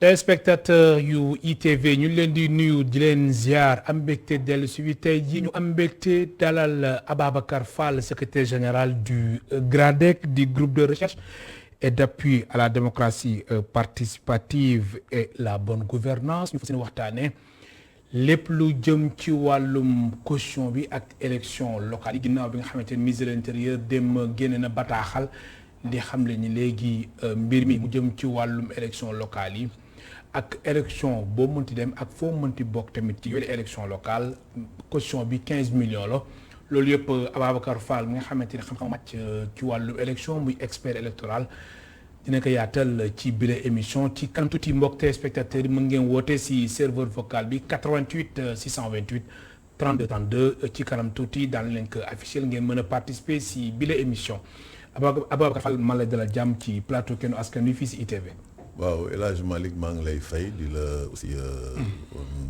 téléspectateur yu ITV ñu leen di nuyu di leen ziar am mbégte dellu si bi tey jii ñu am mbégte dalal Ababacar Fall secrétaire général du GRADEC du groupe de recherche et d'appui à la démocratie participative et la bonne gouvernance ñu fas yéene waxtaanee lépp lu jëm ci wàllum caution bi ak élection locale yi ginnaaw bi nga xamante ne ministre de l'intérieur dem génne na bataaxal di xamle ni léegi mbir mi mu jëm ci wàllum élection locale yi ak élection boo mënti dem ak foo mënti bokk tamit ci yooyu élection locale caution bi 15 millions la loolu yëpp Ababacar Fall mi nga xamante ne xam-xam màcc ci wàllum élection muy expert électoral dina ko yaatal ci bile émission ci kanam tuuti mbokk téléspectateurs yi mën ngeen woote si serveur vocal bi 88 628 32 32 ci kanam tuuti daan leen ko affiché ngeen mën a participer si bile émission Ababacar Fall man la dalal jàmm ci plateau Kennu Askan Wi fii si ITV. waaw El Hadj Malick maa ngi lay fay di la aussi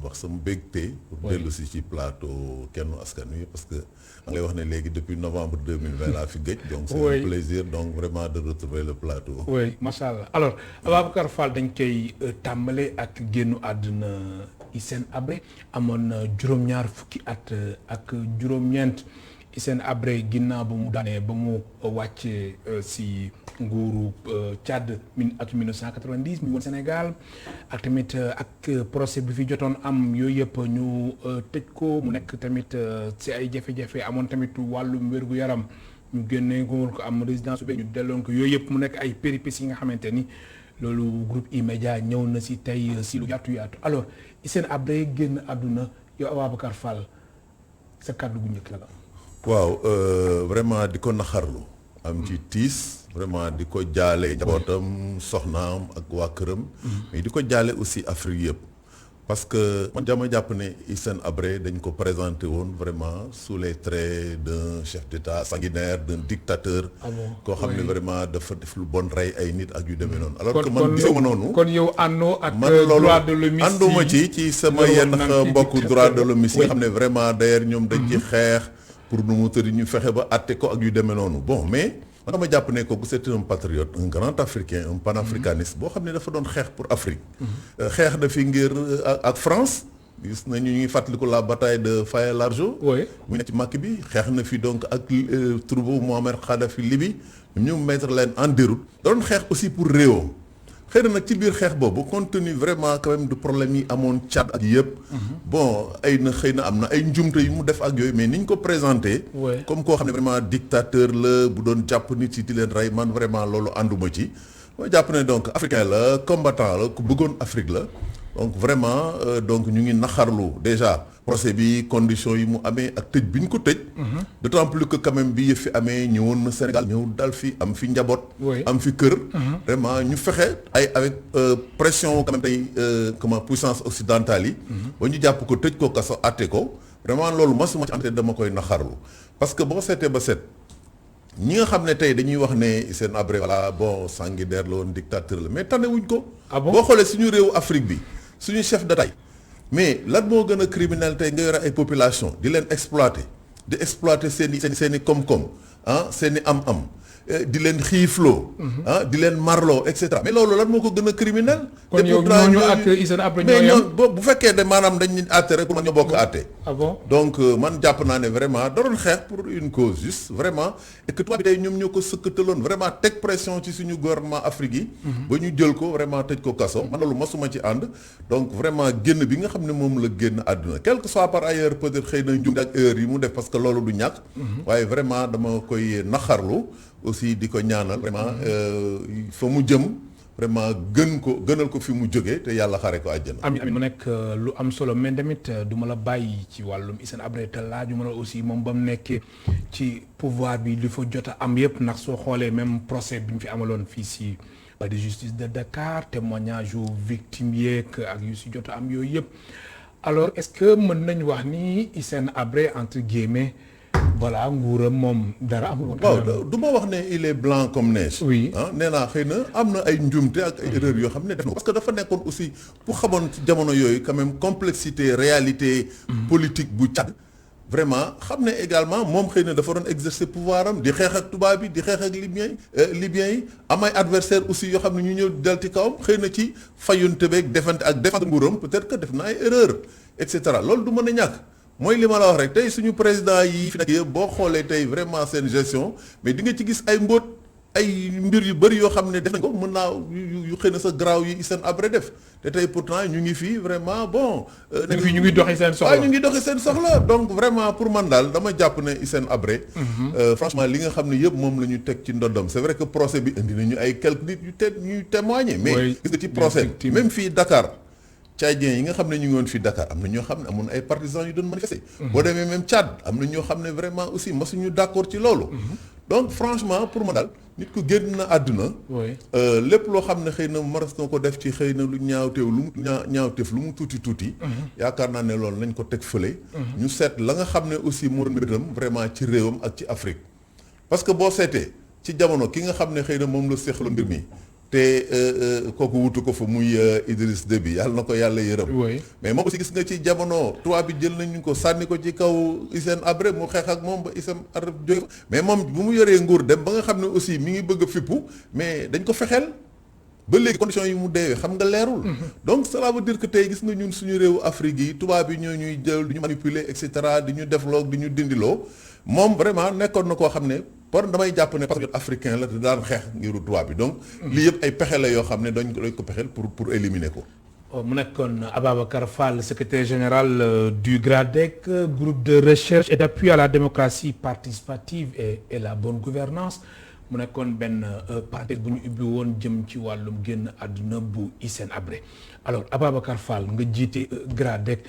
wax sama mbégte pour dellu si ci plateau Kennu Askan Wi parce que maa ngi lay wax ne léegi depuis novembre 2020 laa fi gëj donc c'est un plaisir donc vraiment de retrouver le plateau. oui macha allah alors Ababacar Fall dañ koy tàmbale ak génnu àdduna Hissène Habré amoon na juróom-ñaar fukki at ak juróom-ñeent Hissène Habré ginnaaw ba mu daanee ba mu wàcce si nguuru Tchad ak 1990 mi woon Sénégal ak tamit ak procès bi fi jotoon am yooyu yëpp ñu tëj ko mu nekk tamit si ay jafe-jafe amoon tamit wàllum wér-gu-yaram ñu génne ko am résidence bi ñu delloon ko yooyu yëpp mu nekk ay péripéties yi nga xamante ni loolu groupe E-Media ñëw na si tey si lu yaatu alors Hissène Habré génn àdduna yow Ababacar Fall sa kàddu gu njëkk la. waaw vraiment di ko naxarlu am ci tiis vraiment di ko jaale njabootam soxnaam ak waa këram mais di ko jaale aussi Afrique yëpp parce que man dama jàpp ne Hissène Habré dañ ko présenté woon vraiment sous les traits d'un chef d'état sanguinaire d'un dictateur koo xam ne vraiment dafa def lu bon rey ay nit ak yu demee noonu alors que man gisuma noonu kon yow àndoo ak man loolu droit de l'homme ànduma ci sama yenn mbokku droit de l'homme yi nga xam ne vraiment d'ailleurs ñoom dañ ci xeex pour nu mu tëri ñu fexe ba àtte ko ak yu demee noonu bon mais man dama jàpp ne kooku c'est un patriote un grand africain un panafricaniste boo xam ne dafa doon xeex pour Afrique xeex na fi ngir ak France gis nañu ñuy fàttaliku la bataille de Faye-Largeau mu nekk ci Màkk bi xeex na fi donc ak troupeau Mouammar Kadhafi Libye ñu mettre leen en déroute da doon xeex aussi pour réewam xëy na nag ci biir xeex boobu compte tenu vraiment quand même de problème yi amoon Tchad ak yëpp bon ay na xëy na am na ay njumte yu mu def ak yooyu mais ni ñu ko présenté comme koo xam ne vraiment dictateur la bu doon jàpp nit si di leen rey man vraiment loolu ànduma ci ma jàpp ne donc africain la combattant la ku bëggoon Afrique la donc vraiment donc ñu ngi naxarlu déjà procès bi conditions yi mu amee ak tëj bi ñu ko tëj d'autant plus que quand même bi yëf fi amee ñëwoon na Sénégal ñëw dal fi am fi njaboot am fi kër vraiment ñu fexe ay avec pression quand même tey comment puissance occidentale yi ba ñu jàpp ko tëj ko kaso àtte ko vraiment loolu masuma ci ante dama koy naxarlu parce que boo seetee ba seet ñi nga xam ne tey dañuy wax ne Hissène Habré voilà bon sanguinaire la woon dictateur la mais tane wuñ ko boo xoolee suñu réewu Afrique bi suñu chef d'État mais lan moo gën a criminel tey nga yore ay population di leen exploiter di exploiter seen i koom-koom seen i am-am di leen xiifloo di leen marloo et cetera mais loolu lan moo ko gën a criminel kon yow ñooñu ak Hissène Habré mais ñoom bu fekkee ne maanaam dañu àtte rek pour man ñoo bokk àtte donc man jàpp naa ne vraiment da doon xeex pour une cause juste vraiment et que tubaab bi tey ñoom ñoo ko sëkkataloon vraiment teg pression ci suñu gouvernement Afrique yi ba ñu jël ko vraiment tëj ko kaso man loolu masuma ci ànd donc vraiment génn bi nga xam ne moom la génn àdduna quel que soit par ailleurs peut-être xëy na njumte ak heure yi mu def parce que loolu du ñàkk waaye vraiment dama koy naxarlu aussi di ko ñaanal vraiment fa mu jëm vraiment gënal ko fi mu jógee te yàlla xare ko àjjana. amiin mu nekk lu am solo mais tamit du ma la bàyyi ci wàllum Hissène Habré te laaju ma la aussi moom ba mu nekkee ci pouvoir bi li fa jot a am yëpp ndax soo xoolee même procès bi ñu fi amaloon fii si palais de justice de Dakar témoignage yu victime yeeg ak yu si jot a am yooyu yëpp alors est-ce que mën nañu wax ni Hissène Habré entre guillemets voilà nguuram moom dara amul. waaw du ma wax ne il est blanc comme neige. oui nee naa xëy na am na ay njumte ak ay erreurs yoo xam ne def na parce que dafa nekkoon aussi ku xamoon ci jamono yooyu quand même complexité réalité politique bu Tchad vraiment xam ne également moom xëy na dafa doon exercer pouvoir am di xeex ak tubaab bi di xeex ak libyens yi am ay adversaires aussi yoo xam ne ñu ñëw dal ci kawam xëy na ci fayunte beeg defante ak defante nguuram peut-être que def na ay erreur et cetera loolu du mën a ñàkk mooy li ma la wax rek tey suñu président yi fi nekk yëpp boo xoolee tey vraiment seen gestion mais di nga ci gis ay mbóot ay mbir yu bëri yoo xam ne def nañ ko mën naa yu xëy na sa garaaw yi Hissène Habré def te tey pourtant ñu ngi fii vraiment bon. ñu ngi doxi seen soxla ñu ngi doxi seen soxla donc vraiment pour man daal dama jàpp ne Hissène Habré. franchement li nga xam ne yëpp moom la ñu teg ci ndoddam c'est vrai que procès bi indi nañu ay quelques nit ñuy témoigner. mais gis nga ci procès même fii Dakar. Tchadiens yi nga xam ne ñu ngi woon fii Dakar am na ñoo xam ne amoon ay partisans yu doon manifester. boo demee même Tchad am na ñoo xam ne vraiment aussi masuñu d'accord ci loolu. donc franchement pour ma daal nit ku génn na àdduna. lépp loo xam ne xëy na maras na ko def ci xëy na lu ñaawteef lu mu ñaawteef lu mu tuuti. yaakaar naa ne loolu nañ ko teg fële. ñu seet la nga xam ne aussi moo doon mbiram vraiment ci réewam ak ci Afrique. parce que boo seetee ci jamono ki nga xam ne xëy na moom la seexlu mbir mi. te kooku wutu ko fa muy Idriss Déby yàlla na ko yàlla yërëm. mais moom aussi gis nga ci jamono tubaab bi jël nañu ko sànni ko ci kaw Hissène Habré mu xeex ak moom ba Hissène Habré jóge mais moom bu mu yoree nguur dem ba nga xam ne aussi mi ngi bëgg a fippu mais dañ ko fexeel ba léegi conditions yi mu deewee xam nga leerul. donc cela veut dire que tey gis nga ñun suñu réewu Afrique yi tubaab yi ñoo ñuy jël di ñu manipuler et cetera di ñu defloo di ñu dindiloo moom vraiment nekkoon na koo xam ne. par damay jàpp ne patriote africain la te daan xeex ngiru tubaab bi donc lii yëpp ay pexe la yoo xam ne dañ ko pexeel pour éliminer ko. mu nekkoon Ababacar Fall secrétaire général du GRADEC groupe de recherche et d'appui à la démocratie participative et la bonne gouvernance mu nekkoon benn parenthèse bu ñu ubbi woon jëm ci wàllum génn àdduna bu Hissène Habré alors Ababacar Fall nga jiite GRADEC.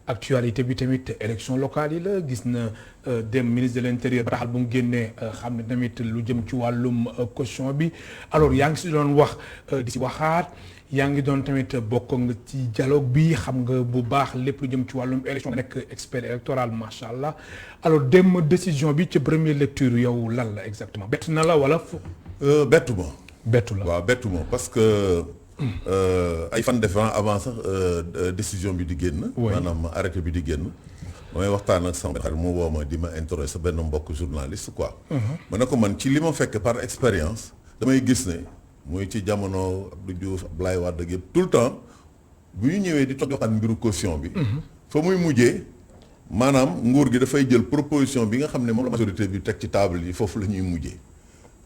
actualité bi tamit élection locale yi la gis na dem ministre de l'intérieur bataaxal bu mu génnee xam ne tamit lu jëm ci wàllum caution bi alors yaa ngi si doon wax di si waxaat yaa ngi doon tamit bokk nga ci dialogue bi xam nga bu baax lépp lu jëm ci wàllum élection nekk expert électoral macha allah alors dem décision bi ci première lecture yow lan la exactement bett na la wala. bettu ma. bettu la waaw bettu ma parce que. ay fan def avant sax décision bi di génn. maanaam arrêté bi di génn. damay waxtaan ak sama xarit mu woo ma di ma interroger sa benn mbokk journaliste quoi. ma ne ko man ci li ma fekk par expérience damay gis ne muy ci jamono Abdou Diouf Abdoulaye Wade ak yëpp tout le temps bu ñu ñëwee di toog waxtaan mbiru caution bi. fa muy mujjee maanaam nguur gi dafay jël proposition bi nga xam ne moom la majorité bi teg ci table yi foofu la ñuy mujjee.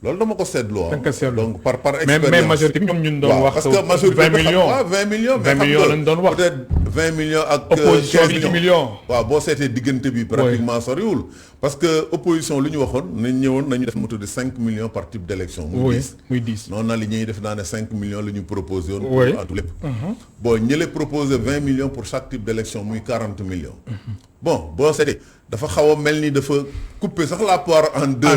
loolu dama ko seetloo donc par expérience mais majorité bi ñoom ñun doon wax. parce que majorité 20 millions 20 millions. 20 millions lañ doon wax peut-être 20 millions ak. opposition bi 10 millions. waaw boo seetee diggante bi. pratiquement soriwul. parce que opposition lu ñu waxoon nañ ñëwoon nañu def mu tudd 5 millions par type d'élection. muy 10 noonu na li ñuy def naa ne 5 millions la ñu proposé woon. pour en tout lépp. bon ñële proposé 20 millions pour chaque type d'élection muy 40 millions. bon boo seetee dafa xaw a mel ni dafa couper sax la poire en deux.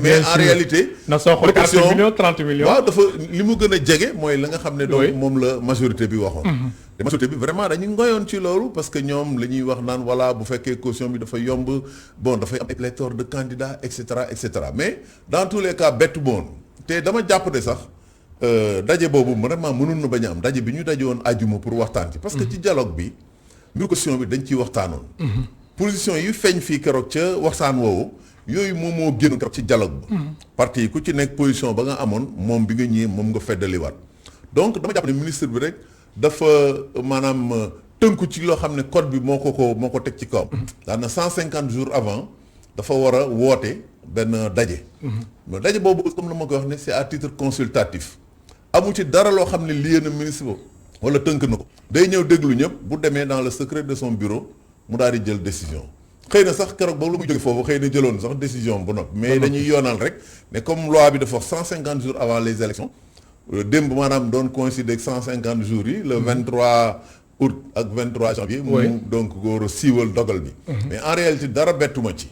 mais en réalité. na soo xoolee 40 millions 30 millions. waaw dafa li mu gën a jege mooy la nga xam ne. donc moom la majorité bi waxoon. te majorité bi vraiment dañu ngoyoon ci loolu parce que ñoom la ñuy wax naan voilà bu fekkee caution bi dafa yomb bon dafay am ay pléthore de candidats et cetera mais dans tous les cas bettu boon te dama jàpp ne sax daje boobu vraiment mënul na bañ a am daje bi ñu daje woon àjjuma pour waxtaan ci. parce que ci dialogue bi mbiru caution bi dañ ciy waxtaanoon. position yi feeñ fii keroog ca waxtaan woowu yooyu moom moo génn keroog ci dialogue ba. parti yi ku ci nekk position ba nga amoon moom bi nga ñëwee moom nga feddaliwaat donc dama jàpp ne ministre bi rek dafa maanaam tënku ci loo xam ne code bi moo ko teg ci kawam. daanaka 150 jours avant dafa war a woote benn daje. mais daje boobu comme la ma ko wax ne c'est à titre consultatif amu ci dara loo xam ne lié na ministre boobu wala tënk na ko. day ñëw déglu ñëpp bu demee dans le secret de son bureau. mu daal di jël décision xëy na sax keroog ba lu muy jóge foofu xëy na jëloon sax décision bu noppi mais dañuy yoonal rek mais comme loi bi dafa wax 150 jours avant les élections démb maanaam doon coïncider ak 150 jours yi le 23 août ak 23 janvier mu donc góor a siiwal dogal bi mais en réalité dara bettuma ci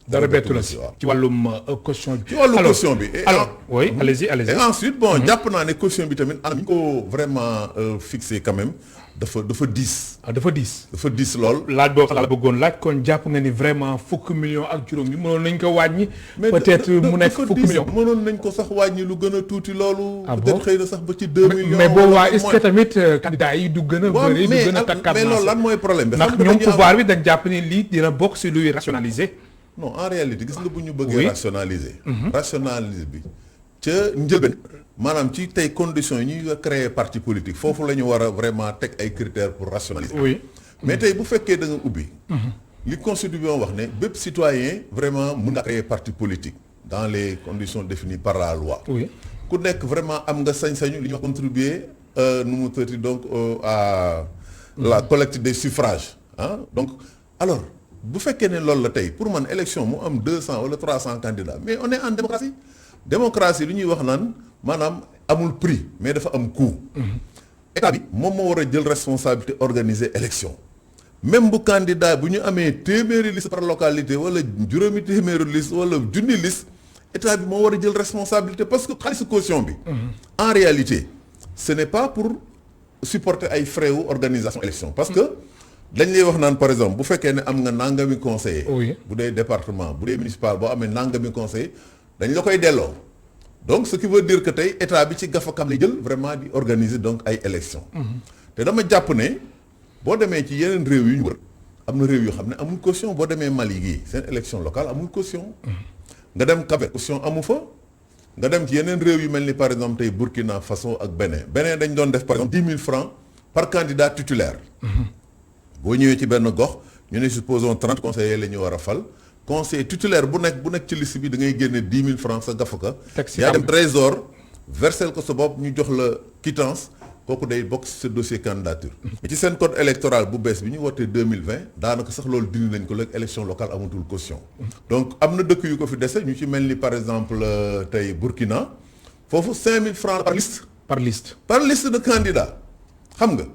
dara bettu la si ci wàllum caution bi. ci wàllu caution bi. alors oui allez-y. et ensuite bon jàpp naa ne caution bi tamit am ñu ko vraiment fixé quand même dafa diis. dafa diis. dafa diis lool. laaj boo xam la bëggoon laaj kon jàpp nga ni vraiment fukki millions ak juróom yi mënoon nañ ko wàññi. peut-être mu nekk fukki millions. mënoon nañ ko sax wàññi lu gën a tuuti loolu. peut-être xëy na sax ba ci 2 millions. mais boo waa est-ce que tamit candidat yi du gën a bëri du gën a takkaat mais loolu lan mooy problème bi. ndax ñoom pouvoir bi dañ jàpp ni lii dina bokk si luy rationaliser. non en réalité gis nga bu ñu bëggee rationaliser. rationaliser bi ca njëlbeen. maanaam ci tey conditions yi ñuy créer parti politique foofu la ñu war a vraiment teg ay critères pour rationaliser. oui mais tey bu fekkee da nga ubbi. li constitution wax ne bépp citoyen vraiment mun nga créer parti politique dans les conditions définies par la loi. oui ku nekk vraiment am nga sañ-sañu li ñuy wax contribuer nu mu tëddee donc à la collecte des suffrages ah donc alors bu fekkee ne loolu la tey pour man élection mu am 200 wala 300 candidats mais on est en démocratie. démocratie lu ñuy wax naan maanaam amul prix mais dafa am coût. état bi moom moo war a jël responsabilité organiser élection même bu candidat bu ñu amee téeméeri liste par localité wala juróomi téeméeri liste wala junni liste état bi moo war a jël responsabilité parce que xaalisu caution bi. en réalité ce n'est pas pour supporter ay frais wu organisation élection parce que dañ lay wax naan par exemple bu fekkee ne am nga nangami conseiller. bu dee département bu dee municipal boo amee nangami conseiller dañ la koy delloo. donc ce qui veut dire que tey état bi ci gafakam lay jël vraiment di organiser donc ay élections. te dama jàpp ne boo demee ci yeneen réew yu ñu wër am na réew yoo xam ne amul caution boo demee Mali gii seen élection locale amul caution. nga dem Cap-Vert caution amu fa. nga dem ci yeneen réew yu mel ni par exemple tey Burkina Faso ak Bénin dañ doon def par exemple 10 000 francs par candidat titulaire. boo ñëwee ci benn gox ñu ne supposons 30 conseillers la ñu war a fal. conseiller titulaire bu nekk ci liste bi da ngay génne 10 000 francs sa gafaga. yaa dem trésor versel ko sa bopp ñu jox la quittance kooku day bokk sa dossier candidature. ci seen code électoral bu bees bi ñu wootee 2020 daanaka sax loolu dindi nañ ko léegi élection locale amatul caution. donc am na dëkk yu ko fi dese ñu ci mel ni par exemple tey Burkina foofu 5 000 francs par liste. par liste de candidat xam nga.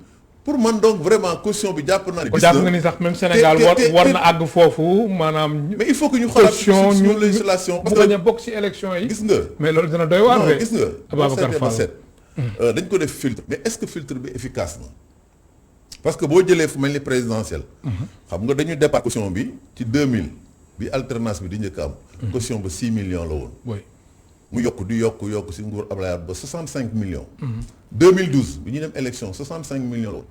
pour man donc vraiment caution bi jàpp naa ne. gis jàpp nga ni sax même Sénégal war na àgg foofu maanaam. mais il faut que ñu xoolaat suñu législation. parce que mu bañ a bokk ci élection yi. gis nga mais loolu dina doy waar non gis nga. Ababacar Fall dañ ko def filtre mais est-ce que filtre bi efficace na. parce que boo jëlee fu mel ni présidentielle. xam nga dañu départ caution bi ci 2000 bi alternance bi di njëkk am. caution ba 6 millions la woon. oui mu yokk si nguur Abdoulaye Wade ba 65 millions. 2012 bi ñu dem élection 65 millions la woon.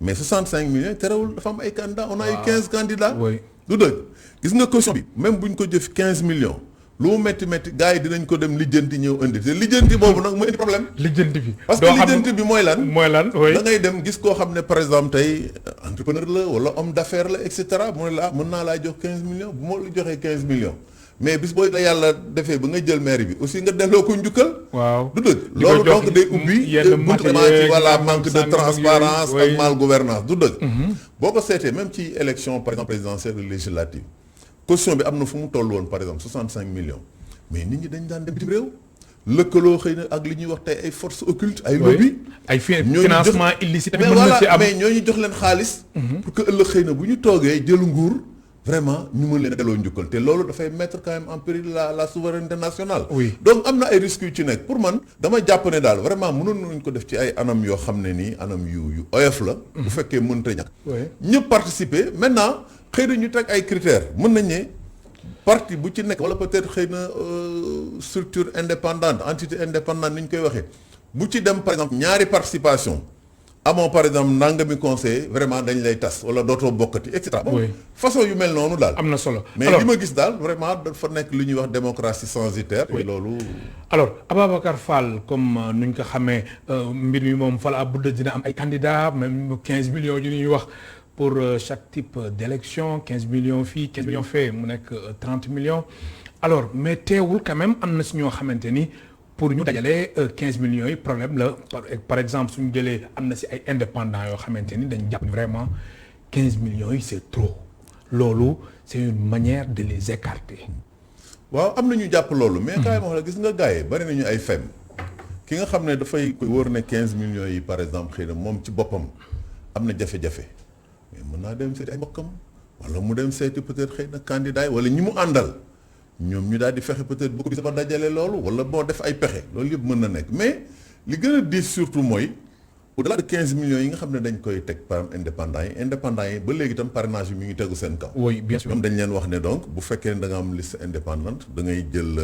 mais 65 millions terewul dafa am ay candidats on a eu 15 candidats. oui du dëgg gis nga caution bi même bu ñu ko jëf 15 millions lu mu métti gars yi dinañ ko dem lijjanti ñëw indi te lijjanti boobu nag mooy indi problème. lijjanti bi parce que lijjanti bi mooy lan. oui da ngay dem gis koo xam ne par exemple tey entrepreneur la wala homme d'affaires la et cetera mu ne la mën naa laa jox 15 millions bu ma la joxee 15 millions. mais bis booy la yàlla defee ba nga jël maire bi aussi nga delloo ko njukkal. waaw du dëgg loolu donc day ubbi buntement ci wala manque de transparence ak mal gouvernance du dëgg. boo ko seetee même ci élection par exemple présidentielle législative caution bi am na fu mu toll woon par exemple 65 millions mais nit ñi dañ daan dem bitim réew lëkkaloo xëy na ak li ñuy wax tey ay forces occultes ay lobby ay financement illicite mën na ci am mais ñooñu jox leen xaalis pour que ëllëg xëy na bu ñu toogee jël nguur vraiment ñu mën leen a delloo njukkal te loolu dafay mettre quand même en péril la souveraineté nationale. oui donc am na ay risques yu ci nekk pour man dama jàpp ne daal vraiment mënoon nañu ko def ci ay anam yoo xam ne nii anam yu oyof la. bu fekkee mënta ñàkk. ñëpp participer maintenant xëy na ñu teg ay critères mën nañ ne parti bu ci nekk wala peut-être xëy na structure indépendante entité indépendante ni ñu koy waxee bu ci dem par exemple ñaari participation. amoo par exemple nangami conseil vraiment dañ lay tas wala dootoo bokkati et cetera. bon façon yu mel noonu daal. am na solo mais li ma gis daal vraiment dafa nekk lu ñuy wax démocratie censitaire. et loolu. alors Ababacar Fall comme nuñ ko xamee mbir mi moom Fall Abdou dina am ay candidats même 15 millions yu ñuy wax pour chaque type d'élection 15 millions fii 15 millions fee mu nekk 30 millions. alors mais teewul quand même am na si ñoo xamante ni. pour ñu dajale 15 millions yi problème la par exemple suñu jëlee am na si ay indépendants yoo xamante ni dañ jàpp vraiment 15 millions yi c'est trop loolu c'est une manière de les écarter. waaw am na ñu jàpp loolu. mais kaay ma wax la gis nga gars yi bari nañu ay fem ki nga xam ne dafay wóor ne 15 millions yi par exemple xëy na moom ci boppam am na jafe-jafe mais mën naa dem seeti ay mbokkam wala mu dem seeti peut-être xëy na candidat yi wala ñi mu àndal ñoom ñu daal di fexe peut-être bu ko gisee ba dajale loolu wala boo def ay pexe loolu yëpp mën na nekk mais li gën a diis surtout mooy au-delà de 15 millions yi nga xam ne dañ koy teg par indépendants yi ba léegi itam parrainage bi mi ngi tegu seen kaw. oui bien sûr ñoom dañ leen wax ne donc bu fekkee ne da nga am liste indépendante da ngay jël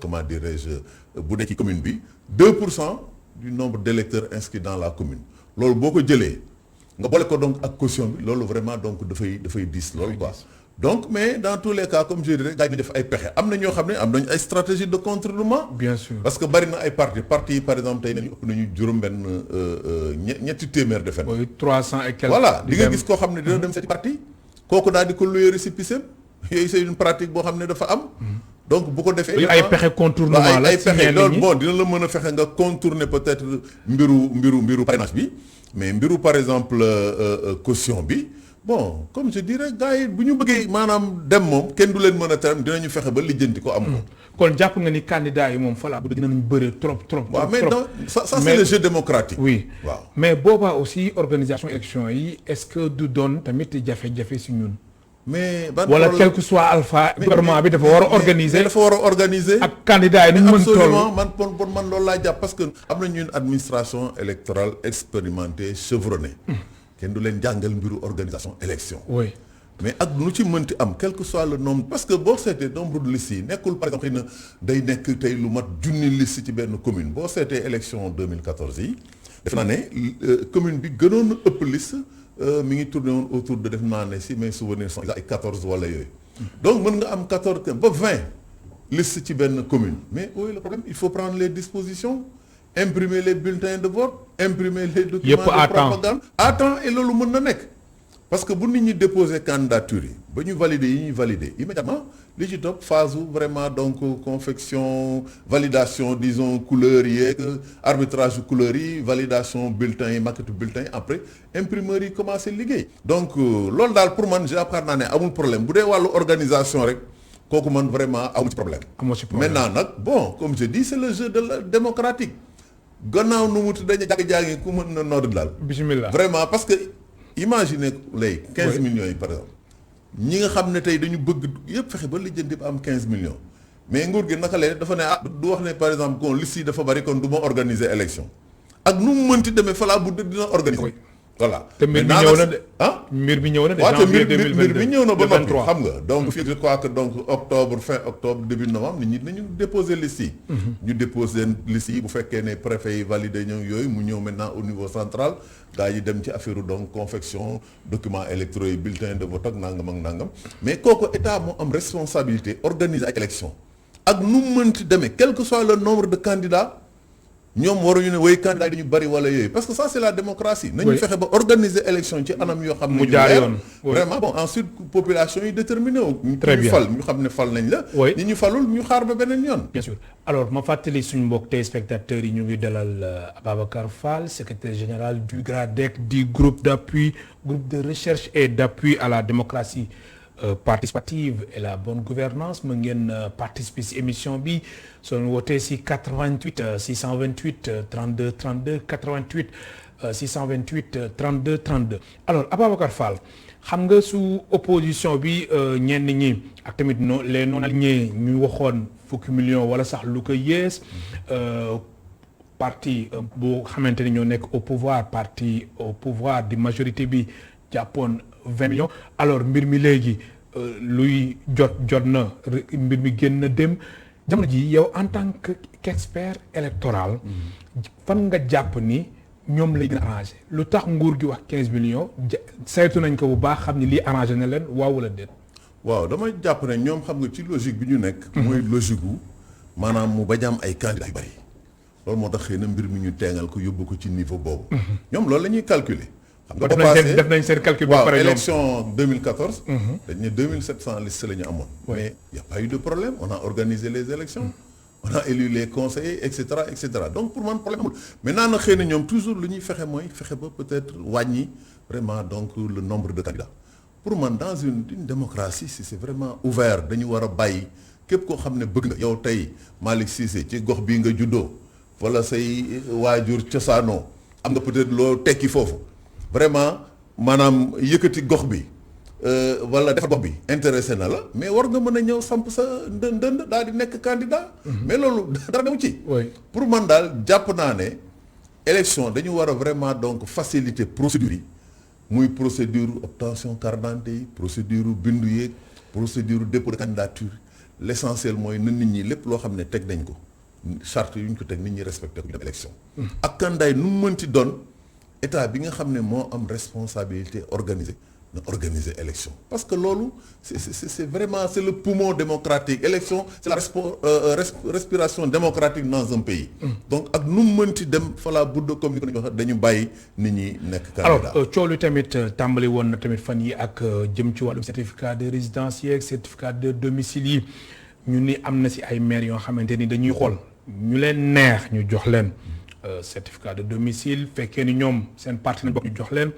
comment dirais-je bu dee ci commune bi 2% du nombre d'électeurs inscrits dans la commune loolu boo ko jëlee nga boole ko donc ak caution bi loolu vraiment donc dafay diis loolu quoi. donc mais dans tous les cas comme je dirais gars yi def ay pexe am na ñoo xam ne am nañu ay stratégie de contournement. bien sûr parce que bari na ay parti yi par exemple tey nañu ëpp nañu juróom-benn ñetti téeméer defe na. 300 et quelques. voilà di nga gis koo xam ne dina dem seeti parti kooku daal di ko louer récépissé yooyu c'est une pratique boo xam ne dafa am. donc bu ko defee. ay pexe contournement la ay pexe loolu bon dina la mën a fexe nga contourner peut-être mbiru parrainage bi mais mbiru par exemple caution bi. bon comme je dirais gars yi bu ñu bëggee maanaam dem moom kenn du leen mën a teram dinañu fexe ba lijjanti ko am ko. kon jàpp nga ni candidat yi moom falaa bu dinañ bëre trop. waaw mais non ça c'est le jeu démocratique. oui waaw mais boobaa aussi organisation élection yi est-ce que du doon tamit jafe-jafe si ñun. mais ban wala quel que soit alpha. gouvernement bi dafa war a organiser. dafa war a organiser. ak candidat yi ni ñu mën toll absolument man loolu laa jàpp parce que am nañu une administration électorale expérimentée chevronnée. kenn du leen jàngal mbiru organisation élection. oui mais ak nu ci mënti am quel que soit le nombre parce que boo seetee nombre de listes yi nekkul par exemple xëy na day nekk tey lu mat junni liste ci benn commune boo seetee élection 2014 yi def naa ne commune bi gënoon a ëpp liste mi ngi tourné woon autour de def naa ne si mes souvenirs sont ay 14 wala yooyu. donc mën nga am 14 ba 20 liste ci benn commune mais où est le problème il faut prendre les dispositions. imprimer les bulletins de vote imprimer les documents de propagande à temps et loolu mën na nekk parce que bu nit ñi déposer candidature yi ba ñu valider yi ñuy valider immédiatement li ci topp phase vraiment donc confection validation disons couleurs yi arbitrage couleurs yi validation bulletins yi maquette bulletins yi après imprimeurs yi commencé liggéey donc loolu daal pour man yaakaar naa ne amul problème bu dee wàllu organisation rek kooku man vraiment amu ci problème maintenant nag bon comme je dis c'est le jeu de la démocratique gannaaw nu mu dañu jàngi ku mën na nodd daal. bismillah vraiment parce que imaginez léegi 15 millions yi par exemple ñi nga xam ne tey dañu bëgg yëpp fexe ba lijjanti ba am 15 millions mais nguur gi naka leen dafa ne du wax ne par exemple kon liste yi dafa bari kon du ma organiser élection ak nu mu mënti demee falaa bu dina organiser. voilà te mbir mi ñëw na de mbir mi ñëw na de janvier 2022 mbir mi ñëw na ba noppi xam nga donc fii je crois que donc fin octobre début novembre nit ñi nañu déposer liste yi ñu déposer liste yi bu fekkee ne préfet yi validé ñëw yooyu mu ñëw maintenant au niveau central gaa yi dem ci affaire donc confection documents électoraux yi bulletin de vote ak nangam mais kooku état moo am responsabilité organiser ay élection ak nu mu mënti demee quel que soit le nombre de candidats ñoom waruñu ne way candidat yi dañu bari wala yooyu parce que ça c'est la démocratie nañu fexe ba organiser élection ci anam yoo xam ne mu jaar yoon vraiment bon ensuite population yi déterminé wu ñu bien ñu xam ne fal nañ la ñi ñu falul ñu xaar ba beneen yoon bien sûr alors ma fàttali suñu mbokk téléspectateurs yi ñu ngi dalal Ababacar Fall secrétaire général du GRADEC du groupe de recherche et d'appui à la démocratie participative et la bonne gouvernance mu ngeen participer ci émission bi soo wootee ci 88 628 32 32 88 628 32 32 alors Ababacar Fall xam nga su opposition bi ñenn ñi ak tamit les non alignés ñu waxoon fukki millions wala sax lu ko yées parti boo xamante ni ñoo nekk au pouvoir di majorité bi jàppoon 20 millions alors mbir mi léegi luy jot na mbir mi génn na dem jamono ji yow en tant qu'expert électoral fan nga jàpp ni ñoom lay gën a arrangé lu tax nguur gi wax 15 millions saytu nañ ko bu baax xam ni lii arrangé na leen waaw wala déet. waaw dama jàpp ne ñoom xam nga ci logique bi ñu nekk. mooy logique gu maanaam mu bañ a am ay candidats yu bari loolu moo tax xëy na mbir mi ñu teengal ko yóbbu ko ci niveau boobu. ñoom loolu la ñuy calculer. xam nga boo passé def nañ seen calcul ba pare waaw élection 2014. dañ ne 2700 listes la ñu amoon. mais y a pas eu de problème on a organisé les élections. on a élu les conseillers et cetera donc pour man problème amul maintenant nag xëy na ñoom toujours lu ñuy fexe mooy fexe ba peut-être wàññi vraiment donc le nombre de candidats pour man dans une démocratie si c'est vraiment ouvert dañu war a bàyyi képp koo xam ne bëgg nga yow tey Malick Cissé ci gox bii nga juddoo wala say waajur cosaanoo am nga peut-être loo tekki foofu vraiment maanaam yëkkati gox bi wala defar gox bi intéressé na la mais war nga mën a ñëw samp sa ndënd daal di nekk candidat. mais loolu dara new ci. pour man daal jàpp naa ne élection dañu war a vraiment donc faciliter procédure yi muy procédure obtention carte d'identité yi procédure bindu yeeg procédure dépôt de candidature l'essentiel mooy na nit ñi lépp loo xam ne teg nañ ko charte yu ñu ko teg nit ñi respecté ko dem élection. ak kandidat nu mu mënti doon état bi nga xam ne moo am responsabilité organiser na organiser élection parce que loolu c'est vraiment c'est le poumon démocratique élection c'est la respiration démocratique dans un pays. donc ak nu mu mënti dem fala budde comme ni ko waxee dañu bàyyi nit ñi nekk candidat. alors coow lu tamit tàmbali woon na tamit fan yi ak jëm ci wàllum certificat de résidence yeeg certificat de domicile yi ñu ni am na si ay maires yoo xamante ni dañuy xool ñu leen neex ñu jox leen certificat de domicile fekkee ni ñoom seen partenaire bokk ñu jox leen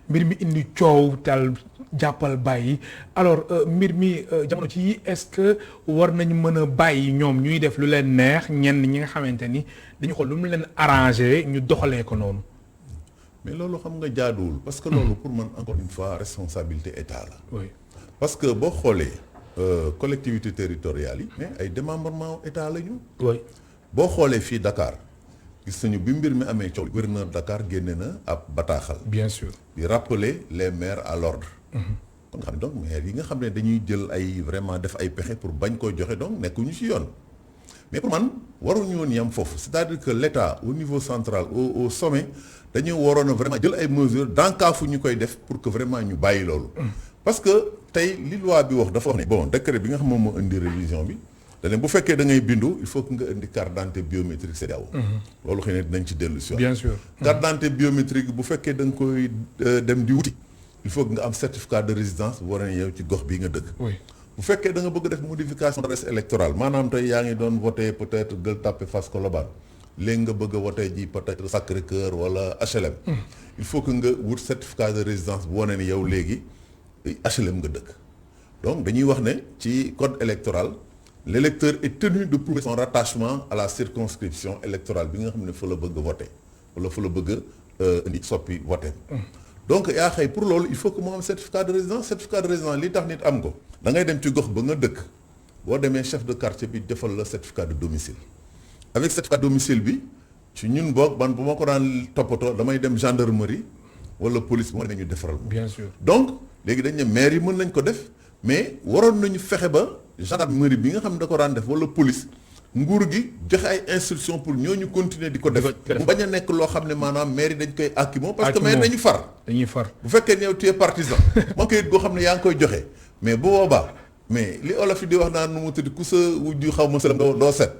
mbir mi indi coow tal jàppal bàyyi alors mbir mi jamono ci est-ce que war nañu mën a bàyyi ñoom ñuy def lu leen neex ñenn ñi nga xamante ni dañu xool lu mu leen arrangé ñu doxalee ko noonu. mais loolu xam nga jaaduwul parce que loolu pour man encore une fois responsabilité état la. oui parce que boo xoolee collectivités territoriales yi mais ay démembrement état la ñu. oui boo xoolee fii Dakar. gis nañu bi mbir mi amee coow gouverneur Dakar génne na ab bataaxal. bien sûr di rappeler les maires à l'ordre. kon nga xam ne donc maires yi nga xam ne dañuy jël ay vraiment def ay pexe pour bañ koo joxe donc nekkuñu ci yoon. mais pour man waruñu woon yam foofu c'est-à-dire que l'État au niveau central au sommet dañu waroon a vraiment jël ay mesures dànkaafu ñu koy def pour que vraiment ñu bàyyi loolu. parce que tey li loi bi wax dafa wax ne bon décret bi nga xam moom moo indi révision bi. dane bu fekkee da ngay bindu il faut que nga indi carte d'identité biométrique CEDEAO. loolu xëy na dinañ ci dellu si. bien sûr carte d'identité biométrique bu fekkee da nga koy dem di wuti il faut que nga am certificat de résidence bu war a yow ci gox bii nga dëkk. oui bu fekkee da nga bëgg def modification d'adresse électorale maanaam tey yaa ngi doon voté peut-être Gueule Tapée Fass Colobane léegi nga bëgg a voté ji peut-être Sacré-Cœur wala HLM. il faut que nga wut certificat de résidence bu wane ni yow léegi HLM nga dëkk donc dañuy wax ne ci code électoral. l'électeur est tenu de prouver son rattachement à la circonscription électorale bi nga xam ne fa la bëgg a voter wala fa la bëgg a indi soppi voter donc yaa xëy pour loolu il faut que mu am certificat de résidence li tax nit am ko da ngay dem ci gox ba nga dëkk boo demee chef de quartier bi defal la certificat de domicile avec certificat de domicile bi ci ñun boog bu ma ko daan toppatoo damay dem gendarmerie wala police moo demee ñu defaral ko bien sûr donc léegi dañ ne maire yi mën nañ ko def mais waroon nañu fexe ba gendarmerie bi nga xam ne da ko daan def wala police nguur gi joxe ay instructions pour ñooñu continuer di ko def mu bañ a nekk loo xam ne maanaam maire yi dañ koy àkkimoo parce que maire dañuy far bu fekkee ne yow tu es partisan moom kayit goo xam ne yaa ngi koy joxe mais bu boobaa mais li olof yi di wax naan nu mu tudd ku sa wujju xaw ma sëlam doo set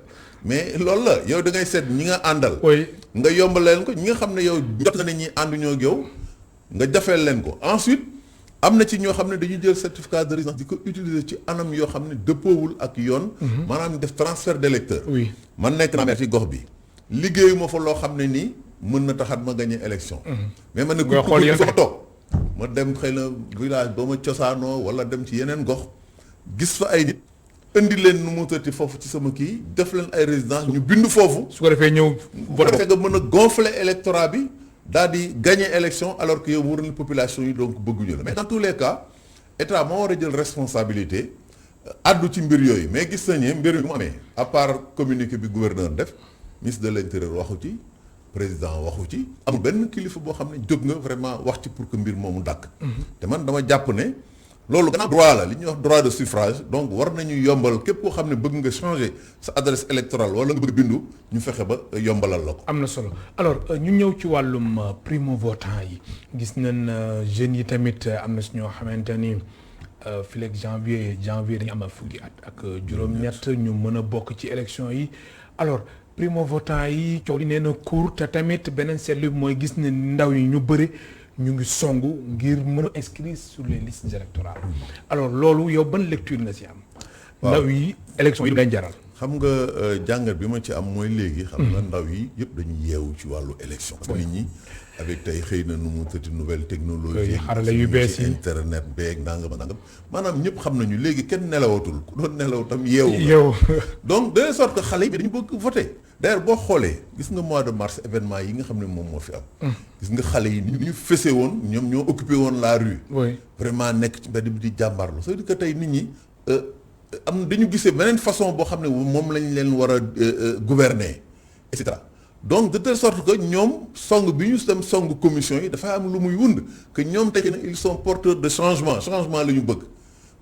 mais loolu la yow da ngay seet ñi nga àndal nga yombal leen ko ñi nga xam ne yow jot nga ne ñi ànduñoo ak yow nga jafeel leen ko ensuite am na ci ñoo xam ne dañuy jël certificat de résidence di ko utiliser ci anam yoo xam ne dëppoowul ak yoon. maanaam def transfert d'électeur. oui man nekk naa ci gox bi liggéeyu ma fa loo xam ne nii mën na taxat ma gagner élection. mais man ne ku fa toog ma dem xëy na village ba ma cosaanoo wala dem ci yeneen gox gis fa ay nit indi leen nu mu tëtti foofu ci sama kii def leen ay résidence ñu bindu foofu. su ko defee ñëw vote nga mën a gonfler électorat bi. daal di gagner élection alors que yow mu waroon population yi donc bëgguñu la mais dans tous les cas état moo war a jël responsabilité addu ci mbir yooyu mais gis nañu mbir mi mu amee à part communiqué bi gouverneur def ministre de l'intérieur waxu ci président waxu ci amul benn kilifa boo xam ne jóg nga vraiment wax ci pour que mbir moomu dàkk. te man dama jàpp ne loolu gannaaw droit la li ñuy wax droit de suffrage donc war nañu yombal képp koo xam ne bëgg nga changer sa adresse électorale wala nga bëgg bindu ñu fexe ba yombalal la ko. am na solo alors ñu ñëw ci wàllum primo votant yi gis nañ jeunes yi tamit am na si ñoo xamante ni fii ak janvier dañu am fukki at ak juróom-ñett ñu mën a bokk ci élection yi alors primo votant yi coow li nee na cour te tamit beneen seetlu bi mooy gis ne ndaw yi ñu bëri. ñu ngi songu ngir mën a inscrire sur les listes électorales alors loolu yow ban lecture nga ci am. ndaw yi élection yi du leen jaral. xam nga jàngat bi ma ci am mooy léegi. xam nga ndaw yi yëpp dañuy yeewu ci wàllu élection. parce que nit ñi avec tey xëy na nu mu tëdd nouvelle technologie. xarala yu bees yi internet beeg nangam maanaam ñëpp xam nañu léegi kenn nelawatul ku doon nelaw tam yeewu. donc de sorte que xale yi dañu bëgg voter. d'ailleurs boo xoolee gis nga mois de mars événement yi nga xam ne moom moo fi am. gis nga xale yi ni ñu fese woon ñoom ñoo occupé woon la rue. vraiment nekk ci mbedd bi di jàmbarlu c'est-à-dire que tey nit ñi am dañu gisee beneen façon boo xam ne moom lañ leen war a gouverner et cetera donc de telle sorte que ñoom song bi ñu dem song commission yi dafay am lu muy wund que ñoom tey na ils sont porteurs de changement la ñu bëgg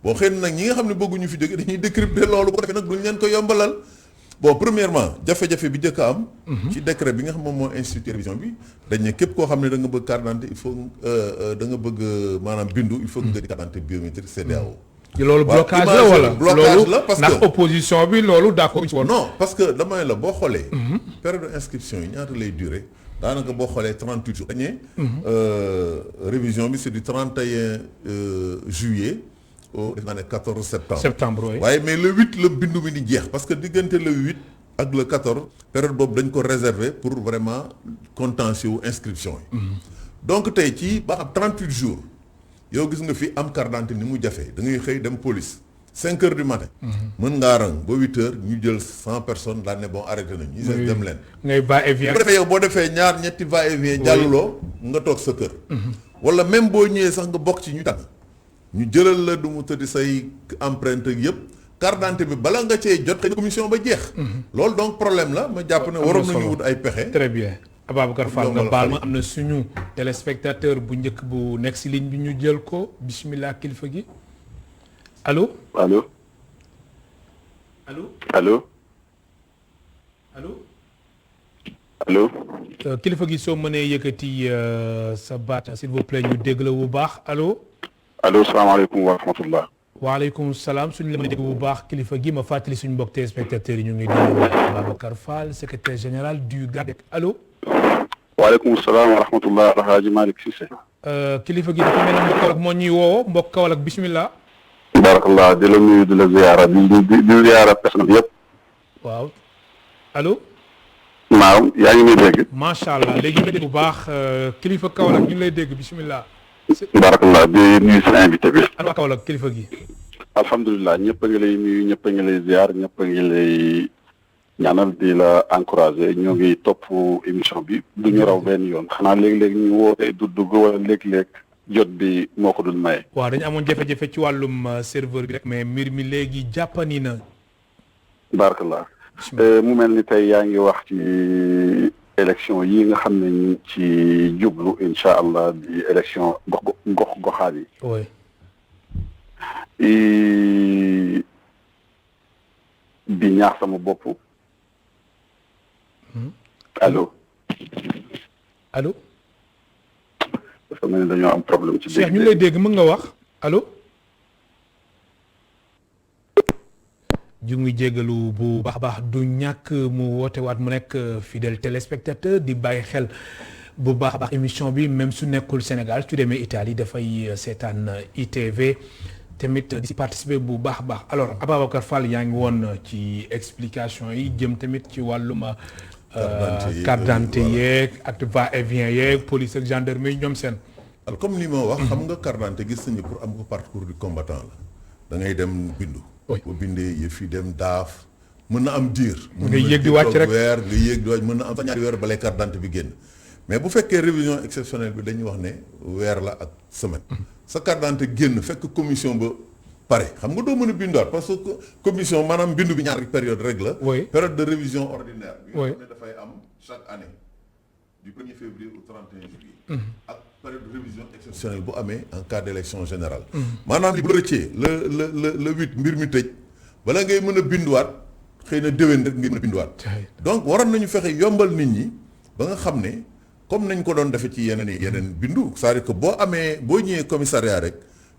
boo xëy na nag ñi nga xam ne bëgguñu fi jóge dañuy décrypter loolu bu ko defee nag duñ leen ko yombalal. bon premièrement jafe-jafe bi njëkk a am. ci décret bi nga xam moom moo institué révision bi dañ ne képp koo xam ne da nga bëgg carte d'identité il faut da nga bëgg maanaam bindu il faut que nga di carte d'identité biométrique CEDEAO. loolu blocage la wala blocage la parce que ndax opposition bi loolu d'accord. non parce que damay la boo xoolee. période d'inscription yi ñaata lay durer daanaka boo xoolee 38 jours. dañee révision bi c'est du 31 juillet. def naa ne 14 septembre. oui. waaye mais le 8 la bindu mi di jeex parce que diggante le 8 ak le 14 période boobu dañ ko réserver pour vraiment contentieux inscription yi. donc tey ci ba xam 38 jours yow gis nga fi am carte d'identité ni mu jafee da ngay xëy dem police 5 heures du matin. mën ngaa rang ba 8 heures ñu jël 100 personnes daan ne bon arrêté nañu. ñu seet dem leen. ngay va et vient. bu defee yow boo defee ñetti va et vient. jàlluloo nga toog sa kër. wala même boo ñëwee sax nga bokk ci ñu tànn. ñu jëlal la du mu tëddi say empreinte yëpp carte d'identité bi bala nga cee jot xëy commission ba jeex. loolu donc problème la ma jàpp ne waroon nañu wut ay pexe. très bien Ababacar Fall nga baal ma am na suñu téléspectateur bu njëkk bu nekk si ligne bi ñu jël ko bismillah kilifa gi allo. allo. allo. allo. allo. allo. kilifa gi soo mënee yëkkati sa baat s'il vous plaît ñu dégg la bu baax allo. allo salaamaaleykum wa rahmatullah. waaleykum salaam suñu la mën a dégg bu baax kilifa gi ma fàttali suñu mbokk téléspectateurs yi ñu ngi déglu Ababacar Fall secrétaire général du GRADEC allo. waaleykum salaam wa rahmatullah Alhaji Malick Cissé. kilifa gi dafa mel ni mbokk Kaolack moo ñuy woo mbokk Kaolack bismillah. barakallah di la nuyu di la ziyaara di ziyaara personnel yëpp. waaw allo. naam yaa ngi may dégg. macha allah léegi nga dégg bu baax kilifa Kaolack ñu ngi lay dégg bismillah. barakallah di nuyu seen invité bi. ana Kaolack kilifa gi. alhamdulilah ñëpp a ngi lay nuyu ñëpp a ngi lay ziar ñëpp a ngi lay ñaanal di la encourager ñoo ngi topp émission bi du ñu raw benn yoon xanaa léeg-léeg ñu woote du dugg wala léeg-léeg jot bi moo ko dul maye. waaw dañu amoon jafe-jafe ci wàllum serveur bi rek mais mbir mi léegi jàppani na. barakallah mu mel ni tey yaa ngi wax ci élection yi nga xam ne ñu ci jublu incha allah di élection goxaat yi. oui. di ñaax sama bopp. allo. allo. dafa mel ni dañoo am problème ci. Cheikh ñu ngi lay dégg mën nga wax allo. ju ngi jégalu bu baax a baax du ñàkk mu woote waat mu nekk fidèle téléspectateur di bàyyi xel bu baax a baax émission bi même su nekkul Sénégal su demee Italie dafay seetaan ITV tamit di si participer bu baax a baax alors Ababacar Fall yaa ngi woon ci explication yi jëm tamit ci wàllum carte d'identité yeeg acte va-et-vient yeeg police ak gendarmerie ñoom seen. alors comme li ma wax xam nga carte d'identité gis nañu pour am ko parcours du combattant la da ngay dem bindu. bu bindee yëf yi dem daaf mën na am diir. nga yéeg di wàcc rek weer nga yéeg di wàcc mën na am sax ñaari weer balay carte d'identité bi génn mais bu fekkee révision exceptionnelle bi dañuy wax ne weer la ak semaine. sa carte d'identité génn fekk commission ba pare xam nga doo mën a binduwaat parce que commission maanaam bindu bi ñaari période rek la. période de révision ordinaire. bi nga xam ne dafay am chaque année du 1er février au 31 juillet. ak période de révision exceptionnelle bu amee en cas d'élection générale. maanaam li bu rëccee le 8 mbir mi tëj bala ngay mën a binduwaat xëy na déwén rek ngay mën a binduwaat. donc waroon nañu fexe yombal nit ñi ba nga xam ne comme nañ ko doon defee ci yeneen bindu c'est-à-dire que boo ñëwee commissariat rek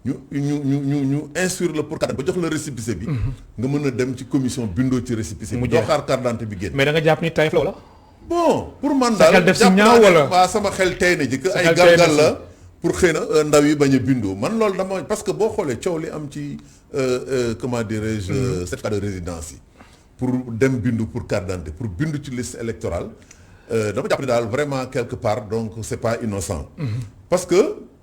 ñu instruire la pour carte ba jox la récépissé bi. nga mën a dem ci commission bindoo ci récépissé bi. doo xaar carte d'identité bi génn. mais da nga jàpp ni tayef la wala. bon pour man daal def si ñaaw wala waa sama xel tey na jëkk ay galgal la pour xëy na ndaw yi bañ a bindoo man loolu dama parce que boo xoolee coow li am ci comment dirais-je certificat de résidence yi pour dem bindu pour carte d'identité pour bindu ci liste électorale dama jàpp ne daal vraiment quelque part donc c'est pas innocent. Parce que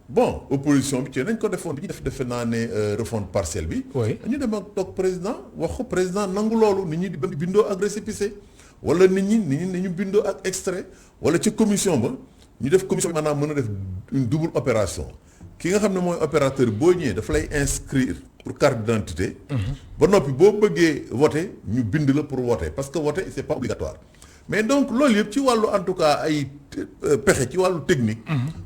bon opposition bi ci nañ ko defoon bi ñu defe naa ne refonte partielle bi. dañu dem ak toog président wax ko président nangu loolu nit ñi di bindoo ak récépissé wala nit ñi ñu bindoo ak extrait wala ci commission ba ñu def commission bi maanaam mën a def une double opération ki nga xam ne mooy opérateur boo ñëwee dafa lay inscrire pour carte d'identité. ba noppi boo bëggee voter ñu bind la pour voter parce que voter c'est pas obligatoire. mais donc loolu yëpp ci wàllu en tout cas ay pexe ci wàllu technique.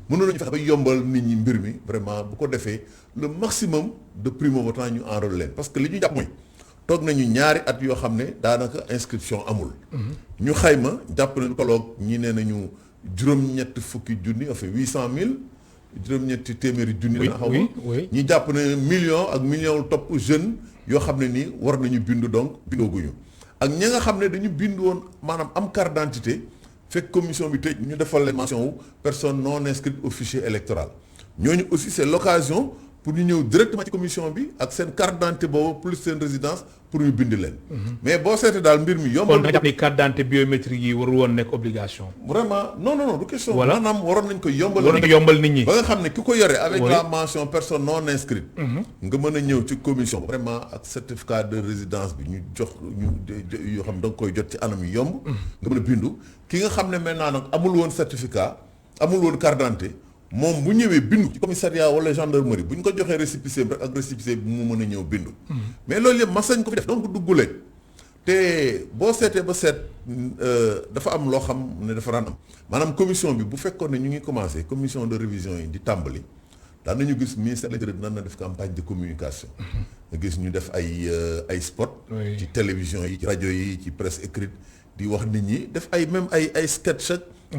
mënoon nañu fexe ba yombal nit ñi mbir mi vraiment bu ko defee le maximum de primo-votants ñu enrôler leen parce que li ñu jàpp mooy toog nañu ñaari at yoo xam ne daanaka inscription amul. ñu xayma jàpp nañu tolloog ñi nee nañu juróom-ñetti fukki junni enfin 800,000 juróom-ñetti téeméeri junni. oui xaw ma ñi jàpp ne million ak million topp jeune yoo xam ne nii war nañu bindu donc bindooguñu. ak ñi nga xam ne dañu bind woon maanaam am carte d'identité fekk commission bi tëj ñu defal leen mention wu personne non inscrite au fichier électoral ñooñu aussi c'est l'occasion pour ñu ñëw directement ci commission bi ak seen carte d'identité boobu plus seen résidence pour ñu bind leen. mais boo seetee daal mbir mi yombal. kon nga jàpp ni carte d'identité biométrique yi warul woon nekk obligation. vraiment non du question. voilà maanaam waroon nañ ko yombal. waroon nañ ko yombal nit ñi. ba nga xam ne ki ko yore avec la mention personne non inscrite. nga mën a ñëw ci commission vraiment ak certificat de résidence bi ñu jox ñu yoo xam da nga koy jot ci anam yu yomb. nga mën a bindu ki nga xam ne maintenant nag amul woon certificat amul woon carte d'identité moom bu ñëwee bindu ci commissariat wala gendarmerie bu ñu ko joxee récépissé bi ak récépissé bi mu mën a ñëw bindu. mais loolu yëpp mas nañ ko fi def donc duggulee te boo seetee ba seet dafa am loo xam ne dafa daan am maanaam commission bi bu fekkoon ne ñu ngi commencé commission de révision yi di tàmbali daan nañu gis ministère de l'Intérieur nan na def campagne de communication. nga gis ñu def ay spot ci télévision yi ci rajo yi ci presse écrite di wax nit ñi def ay même ay sketch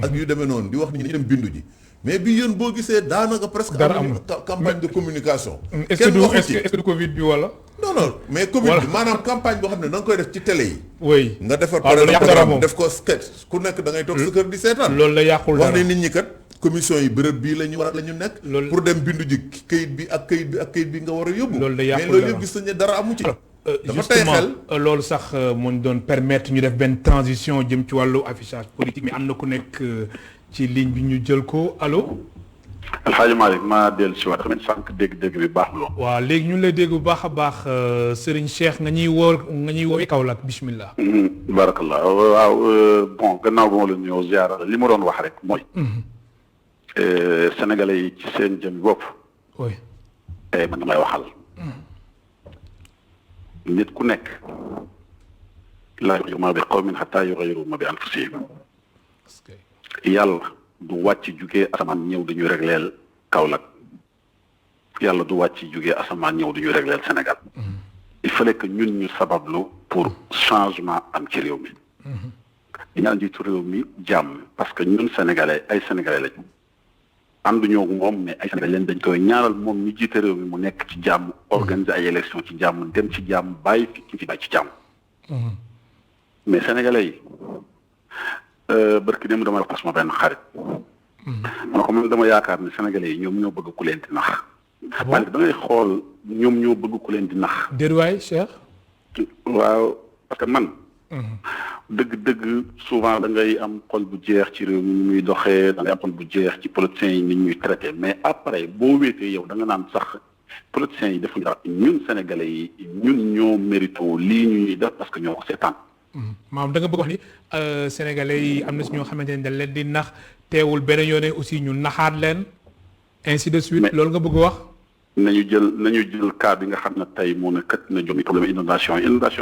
ak yu demee noonu di wax nit ñi dem bindu ji. mais bi yéen boo gisee daanaka presque. dara amul campagne de communication. kenn waxu ci est-ce que du Covid bi wala. non mais Covid bi maanaam campagne boo xam ne da nga koy def ci télé yi. oui nga defar programme def ko sketch ku nekk da ngay toog sa kër di seetaan. loolu la yàqul dara wax ne nit ñi kat commission yi bërëb bii la ñu war la ñu nekk. pour dem bindu ji kayit bi ak kayit bi nga war a yóbbu. loolu la yàqul mais loolu yëpp gis nañu ne dara amu ci. dafa tey xel loolu sax moo ñu doon permettre ñu def benn transition jëm ci wàllu affichage politique mais am na ku nekk ci ligne bi ñu jël ko allo. Alxaaji Malick maa dellu si waat tamit sànq dégg-dégg bi baax loo. waaw léegi ñu ngi lay dégg bu baax a baax Serigne Cheikh nga ñuy woo Kaolack bismillah. barakallah waaw bon gannaaw ba ma la nuyoo ziara li ma doon wax rek mooy. Sénégalais yi ci seen jëm bopp. oui. man damay waxal. nit ku nekk. laa yughayyiru maa bi qawmin hattaa yughayyiru maa bi anfusihim. yàlla du wàcc jugee asamaan ñëw dañuy régleel Kaolack yàlla du wàcc jugee asamaan ñëw dañuy régleel Sénégal. il fallait que ñun ñu sabablu pour changement am ci réew mi. ñaan jiitu réew mi jàmm parce que ñun sénégalais ay sénégalais lañu. ànduñoo moom mais ay sénégalais leen dañ koy ñaaral moom ñu jiite réew mi mu nekk ci jàmm organiser ay élection ci jàmm dem ci jàmm bàyyi fi ki bàyyi ci jàmm. mais sénégalais yi. barki dem dama wax sama benn xarit. man ko man dama yaakaar ne sénégalais yi ñoom ñoo bëgg ku leen di nax. waaye da ngay xool ñoom ñoo bëgg ku leen di nax. déedwaay Cheikh. waaw parce que man. dëgg souvent da ngay am xol bu jeex ci réew mi ni muy doxee da ngay am xol bu jeex ci politiciens yi ni ñuy traité mais après boo wéetee yow da nga naan sax politiciens yi defuñu dara ñun sénégalais yi ñun ñoo mérito lii ñuy def parce que ñoo ko seetaan. maam da nga bëgg wax ni sénégalais yi am na si ñoo xamante ne dañ leen di nax teewul beneen yoone aussi ñu naxaat leen ainsi de suite loolu nga bëgg wax. nañu jël cas bi nga xam ne tey moo ne kat na jom problème inondation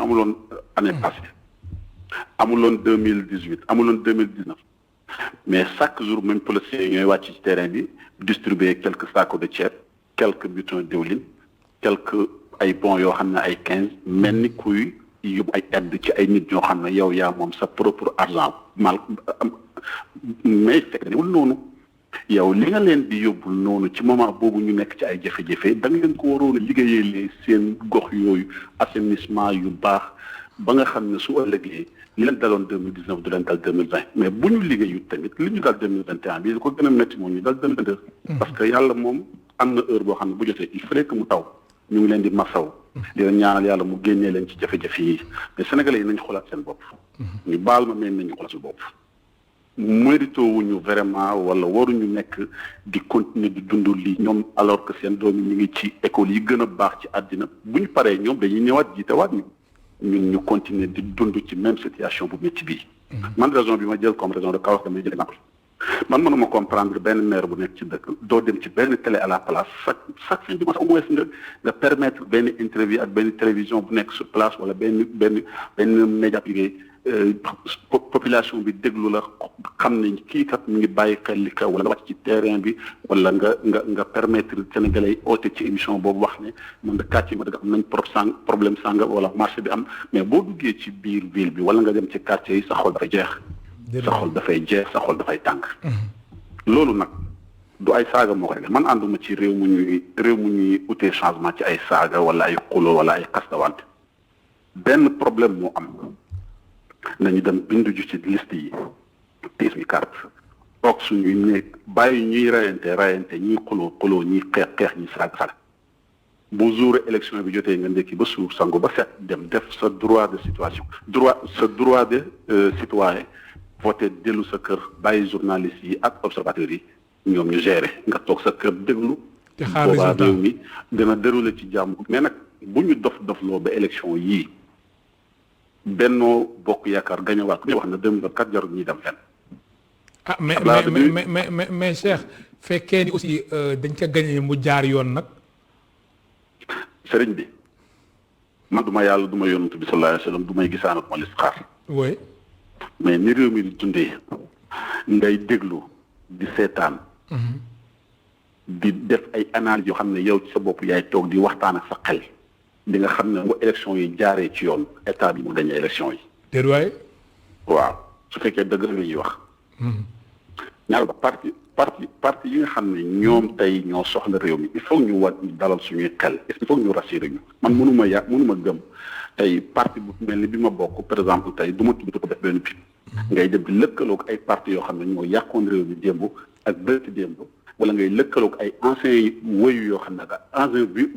amuloon année passée amuloon 2018 amuloon 2019 mais chaque jour même policiers yi ñooy wàcc ci terrain bi distribuer quelques sacos de ceeb quelques butons diwlin quelques ay bons yoo xam ne ay 15 mel ni kuy yóbbu ay aide ci ay nit ñoo xam ne yow yaa moom sa propre argent mal mais fekk newul noonu yow li nga leen di yóbbul noonu ci moment boobu ñu nekk ci ay jafe-jafe da nga leen ko waroon a liggéeyee seen gox yooyu assainissement yu baax ba nga xam ne su ëllëgee li leen daloon 2019 du leen dal 2020 mais bu ñu liggéeyu tamit li ñu dal 2021 bi li ko gën a métti moom ñu dal 2022 parce que yàlla moom am na heure boo xam ne bu jotee il fallait que mu taw ñu ngi leen di masaw di leen ñaanal yàlla mu génnee leen ci jafe-jafe yi mais sénégalais yi nañu xoolaat seen bopp. ñu baal ma mais nañu xoolaat seen bopp. mérito wuñu vraiment wala waruñu nekk di continuer di dund lii ñoom alors que seen doom yi ñu ngi ci école yi gën a baax ci àddina bu ñu paree ñoom dañuy ñëwaat jiitewaat ñun ñu continuer di dund ci même situation bu métti bii. man raison bi ma jël comme raison de Kaolack damay jël exemple. man mënuma comprendre benn maire bu nekk ci dëkk doo dem ci benn télé à la place chaque fin du mois au moins nga permettre benn interview ak benn télévision bu nekk sur place wala benn média privé population bi déglu la xam ne kii kat mu ngi bàyyi xel li xew wala wàcc ci terrain bi wala nga permettre sénégalais yi oote ci émission boobu wax ne man de quartier ma dëgg am nañ problème sànga wala marché bi am mais boo duggee ci biir ville bi wala nga dem ci quartier yi sa xol dafay jeex. sa xol dafay jeex sa xol dafay tàng. loolu nag du ay saaga moo ko réglé man ànduma ci réew mu ñuy utee changement ci ay saaga wala ay xulo wala ay kastawante benn problème moo am nañu dem bindu ju ci liste yi te suñu carte toog suñuy nekk bàyyi ñuy rayante ñuy xuloo ñuy xeex ñuy saaga bu jour élection bi jotee nga ndekki ba suur sangu ba set dem def sa droit de situation droit de citoyen voté dellu sa kër bàyyi journalistes yi ak observateurs yi ñoom ñu gérer nga toog sa kër déglu. te xaar résultat réew mi dina déroulé ci jàmm. mais nag bu ñu dofloo ba élection yii Benno Bokk Yaakaar gañewaat ku ñu wax ne 2024 jarul ñuy dem fenn. ah mais Cheikh fekkee ni aussi dañ ca gañe mu jaar yoon nag. sëriñ bi man du ma yàlla du ma yonent bi sallallahu alayhi wa sallam du may gisaan ak ma listixaar. oui. mais ni réew mi di dundee ngay déglu di seetaan di def ay analyse yoo xam ne yow ci sa bopp yaay toog di waxtaan ak sa xel di nga xam ne bu élection yi jaaree ci yoon état bi mu gañe élection yi. déedéet waay. waaw su fekkee dëgg la ñuy wax. ñaar ba parti yi nga xam ne ñoom tey ñoo soxla réew mi il faut ñu war dalal suñuy xel il faut ñu rassurer ñu man mënuma gëm. tey parti bu mel ni bi ma bokk par exemple tey du ma tudd ko def benn pib ngay dem di lëkkaloog ay parti yoo xam ne ñoo yàqoon réew mi démb ak bërti démb wala ngay lëkkaloog ay anciens wëyu yoo xam ne que ancien bi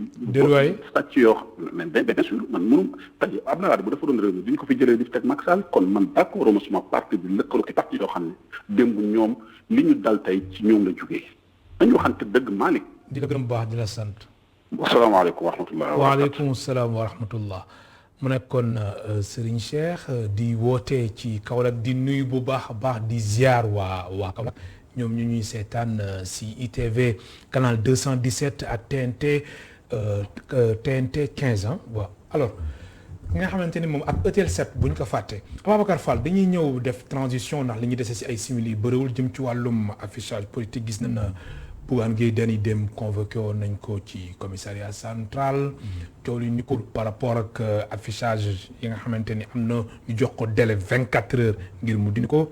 sàcc yoo xam ne bien sûr man mënum tey Abdoulaye Wade bu dafa doon réew mi duñ ko fi jëlee di fi teg Macky Sall kon man d'accord ma suma parti bi lëkkaloog ay parti yoo xam ne démb ñoom li ñu dal tey ci ñoom la jógee nañu waxante dëgg Malick di la gërëm baax di la sant. asalaamaaleykum wa rahmatullah. waaleykum salaam wa rahmatullah. mu nekkoon Serigne Cheikh di woote ci Kaolack di nuyu bu baax a baax di ziar waa Kaolack ñoom ñu ñuy seetaan si ITV canal 217 ak TNT 15 ans waaw alors nga xamante ni moom ak ETL 7 bu ñu ko fàtte Ababacar Fall dañuy ñëw def transition ndax li ñuy dese si ay simili bëriwul jëm ci wàllum affichage politique gis nañ na Bougane Gueye Dany dem convoqué woon nañ ko ci commissariat central coow li ni ko par rapport ak affichage yi nga xamante ni am na ñu jox ko délai 24 heures ngir mu dindi ko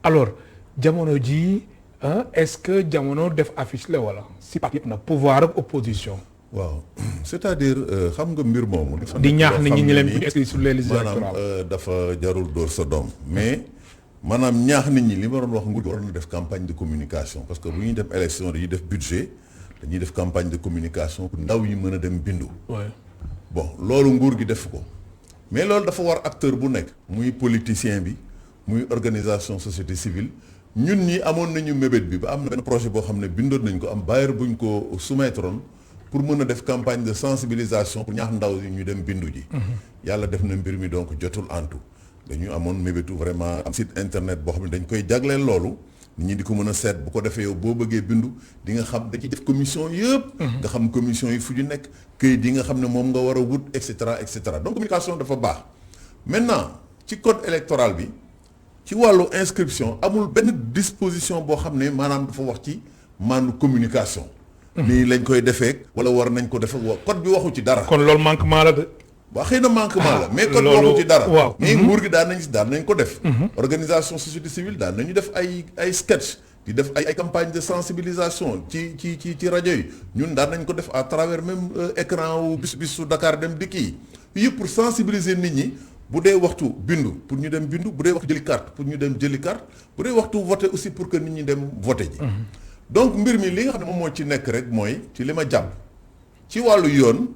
alors jamono ji est-ce que jamono def affiche la wala si parti yëpp na pouvoir ak opposition. waaw c'est-à-dire xam nga mbir moomu. di ñaax nit ñi leen fi inscrit sur les listes électorales maanaam dafa jarul dóor sa doom mais. maanaam ñaax nit ñi li ma doon wax nguur gi war na def campagne de communication parce que bu ñuy dem élection dañuy def budget dañuy def campagne de communication pour ndaw yi mën a dem bindu. bon loolu nguur gi def ko mais loolu dafa war acteur bu nekk. muy politicien bi muy organisation société civile ñun ñi amoon nañu mébét bi ba am na benn projet boo xam ne bindoon nañ ko am bailleur buñ ko soumettroon pour mën a def campagne de sensibilisation pour ñaax ndaw yi ñu dem bindu ji. yàlla def na mbir mi donc jotul antu. dañu amoon mébétu vraiment am site internet boo xam ne dañ koy jagleel loolu nit ñi di ko mën a seet bu ko defee yow boo bëggee bindu di nga xam da ciy def commission yëpp. nga xam commission yi fu ñu nekk këyit yi nga xam ne moom nga war a wut et cetera et cetera donc communication dafa baax. maintenant ci code électoral bi ci wàllu inscription amul benn disposition boo xam ne maanaam dafa wax ci maanaam communication. nii lañ koy defee wala war nañ ko defee code bi waxu ci dara. kon loolu manquement la de. waaw xëy na manquement la mais code waxu ci dara mais nguur gi daan nañ ko def organisation société civile daan nañu def ay sketch di def ay campagne de sensibilisation ci rajo yi ñun daan nañ ko def à travers même écran wu bis su Dakar dem dikk yi yëpp pour sensibiliser nit ñi bu dee waxtu bindu pour ñu dem bindu bu dee waxtu jëli carte pour ñu dem jëli carte bu dee waxtu voter aussi pour que nit ñi dem voter ji donc mbir mi li nga xam ne moom moo ci nekk rek mooy ci li ma jàpp ci wàllu yoon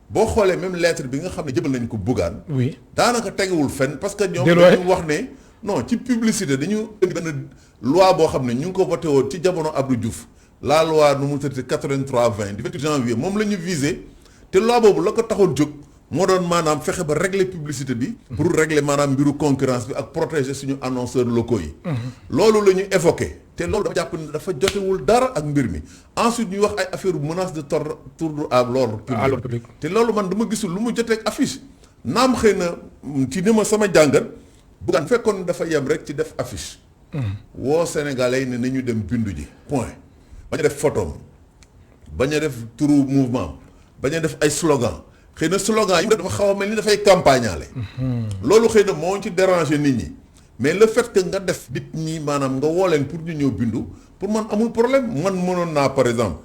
boo xoolee même lettre bi nga xam ne jëbal nañ ko Bougane. oui daanaka tegewul fenn parce que ñoom Déedéet. dañu wax ne non ci publicité dañu indi benn loi boo xam ne ñu ngi ko voté woon ci jamono Abdou Diouf la loi nu mu tëddee 83-20 du 28 janvier moom la ñu visé te loi boobu la ko taxoon jóg moo doon maanaam fexe ba régler publicité bi. pour régler maanaam mbiru concurrence bi ak protéger suñu annonceurs locaux yi. loolu la ñu évoqué te loolu dafa jàpp ne dafa jotewul dara ak mbir mi ensuite ñuy wax ay affaire menace de trouble à l'ordre public. te loolu man dama gisul lu mu jotee ak affiche naam xëy na ci ni ma sama jàngat Bougane fekkoon dafa yem rek ci def affiche. woo Sénégalais yi ne nañu dem bindu ji point. bañ a def photo bañ a def turu mouvement bañ a def ay slogan xëy na slogan yi dafa xaw a mel ni dafay campagnaale. loolu xëy na moo ci déranger nit ñi mais le fait que nga def nit ñi maanaam nga woo leen pour ñu ñëw bindu pour man amul problème man mënoon naa par exemple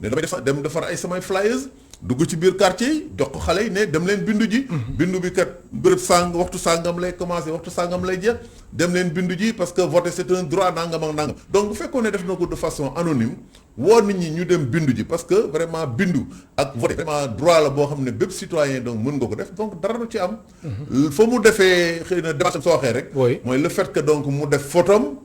ne damay dem defar ay samay flyers dugg ci biir quartier yi jox ko xale yi ne dem leen bindu ji. bindu bi kat bërëb waxtu sàngam lay commencé waxtu sàngam lay jeex dem leen bindu ji parce que voter c'est un droit nangam ak nangam. donc bu fekkoon ne def na ko de façon anonyme woo nit ñi ñu dem bindu ji parce que vraiment bindu ak voter vraiment droit la boo xam ne bépp citoyen donc mën nga ko def donc dara du ci am. fa mu defee xëy na démarche soo waxee rek. mooy le fait que donc mu def photom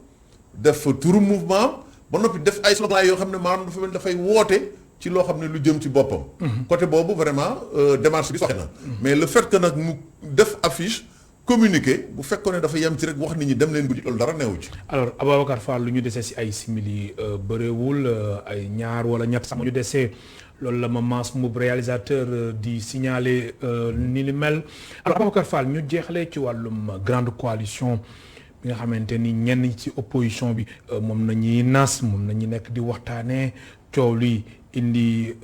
def turu mouvement ba noppi def ay slogan yoo xam ne maanaam dafa mel dafay woote. ci loo xam ne lu jëm ci boppam. côté boobu vraiment démarche bi soxe na. mais le fait que nag mu def affiche communiqué bu fekkoon ne dafa yem ci rek wax nit ñi dem leen guddi loolu dara neewu ci. alors Ababacar Fall lu ñu desee si ay simili bëreewul ay ñaar wala ñett sax ñu desee loolu la ma Mass Mboup réalisateur di signaler ni li mel alors Ababacar Fall ñu jeexalee ci wàllum grande coalition bi nga xamante ni ñenn ci opposition bi moom nañuy nas moom nañu nekk di waxtaanee coow li indi